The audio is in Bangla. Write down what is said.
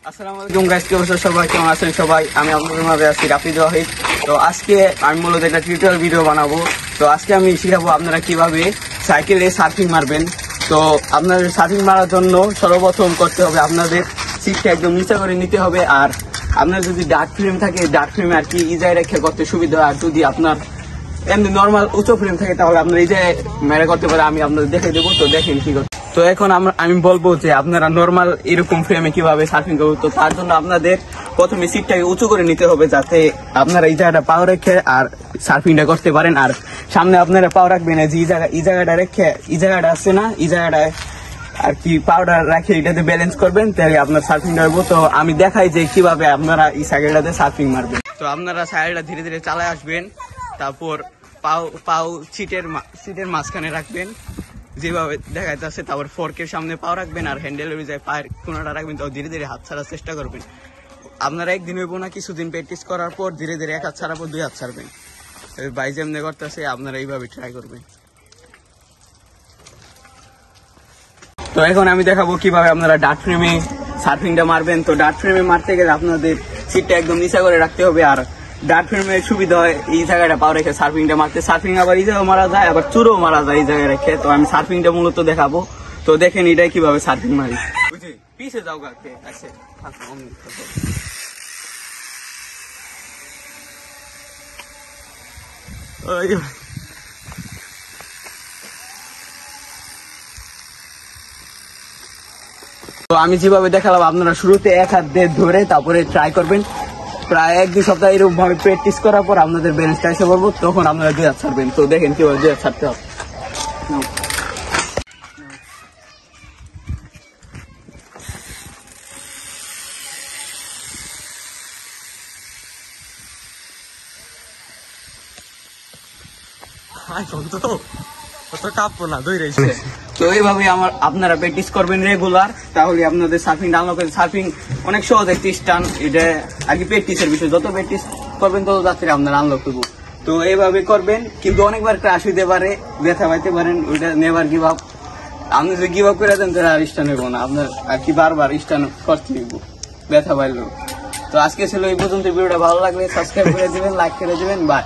আসসালামু আলাইকুম গাইস, কি অবস্থা সবাই? কেমন আছেন সবাই? আমি আপনাদের মাঝে আছি রাফিজ ওয়াহিদ। তো আজকে আমি মূলত একটা টিউটোরিয়াল ভিডিও বানাবো। তো আজকে আমি শিখাবো আপনারা কিভাবে সাইকেলে সার্ফিং মারবেন। তো আপনাদের সার্ফিং মারার জন্য সর্বপ্রথম করতে হবে আপনাদের সিটটা একদম নিচে করে নিতে হবে। আর আপনার যদি ডার্ট ফ্রেম থাকে, ডার্ট ফ্রেমে আর কি ইজায় রেখে করতে সুবিধা হয়। আর যদি আপনার এমনি নর্মাল উঁচু ফ্রেম থাকে তাহলে আপনার এই যে মেরে করতে পারে। আমি আপনাদের দেখে দেবো, তো দেখেন কি করতে। তো এখন আমি বলবো যে আপনারা নর্মাল এরকম ফ্রেমে কিভাবে সার্ফিং করবো। তো তার জন্য আপনাদের প্রথমে সিটটাকে উঁচু করে নিতে হবে, যাতে আপনারা এই জায়গাটা পাও রেখে আর সার্ফিংটা করতে পারেন। আর সামনে আপনারা পাও রাখবেন, যে এই জায়গাটা রেখে, এই জায়গাটা আছে না, এই জায়গাটায় আর কি পাউডার রাখে এটাতে ব্যালেন্স করবেন, তাহলে আপনার সার্ফিংটা হইব। তো আমি দেখাই যে কিভাবে আপনারা এই সাইকেলটাতে সার্ফিং মারবেন। তো আপনারা সাইকেলটা ধীরে ধীরে চালায় আসবেন, তারপর পাও সিটের মাঝখানে রাখবেন যেভাবে দেখা যাচ্ছে। তারপর ফোর্কের সামনে পাও রাখবেন আর হ্যান্ডেলের যায় পায়ের কোনাটা রাখবেন। তো ধীরে ধীরে হাত ছাড়ার চেষ্টা করবেন। আপনারা একদিন হইব না, কিছুদিন প্র্যাকটিস করার পর ধীরে ধীরে এক হাত ছাড়ার পর দুই হাত ছাড়বেন। বাই যেমনি করতেছে আপনারা এইভাবে ট্রাই করবেন। তো এখন আমি দেখাবো কিভাবে আপনারা ডার্ট ফ্রেমে সার্ফিংটা মারবেন। তো ডার্ট ফ্রেমে মারতে গেলে আপনাদের সিটটা একদম নিচা করে রাখতে হবে। আর ডার্ট ফ্রেমের সুবিধা হয় এই জায়গাটা পাও রেখে সার্ফিংটা মারতে। সার্ফিং আবার এই জায়গায় মারা যায়, আবার চুরও মারা যায় এই জায়গায় রেখে। তো আমি সার্ফিংটা মূলত দেখাবো। তো দেখেন এটাই কিভাবে সার্ফিং মারি। বুঝলি, পিছে যাও গাছে আছে। তো আমি যেভাবে দেখালাম আপনারা শুরুতে এক হাত দিয়ে ধরে তারপরে ট্রাই করবেন। প্রায় 1-2 সপ্তাহ এরকম ভাবে প্র্যাকটিস করার পর আপনাদের ব্যালেন্সটা এসে পড়বো, তখন আপনারা দুই হাত ছাড়বেন। তো দেখেন কিভাবে দুই হাত ছাড়তে হবে। তো এইভাবে আপনারা প্র্যাকটিস করবেন রেগুলার, তাহলে আপনাদের সার্ফিং ডাউনলোড করে সার্ফিং অনেক সহজ একটি স্টান। এটা আগে প্র্যাকটিসের বিষয়, যত প্র্যাকটিস করবেন তত তাড়াতাড়ি আপনারা আনলক করবো। তো এইভাবে করবেন, কিন্তু অনেকবার ক্রাশ হইতে পারে, ব্যথা পাইতে পারেন, ওইটা নেবার গিভ আপ। আপনি যদি গিভ আপ করে দেন তাহলে আর স্টান হইব না, আপনার আর কি বারবার স্টান করতে হইব ব্যথা পাইলেও। তো আজকে ছিল এই পর্যন্ত। ভিডিওটা ভালো লাগলে সাবস্ক্রাইব করে দিবেন, লাইক করে দিবেন। বাই।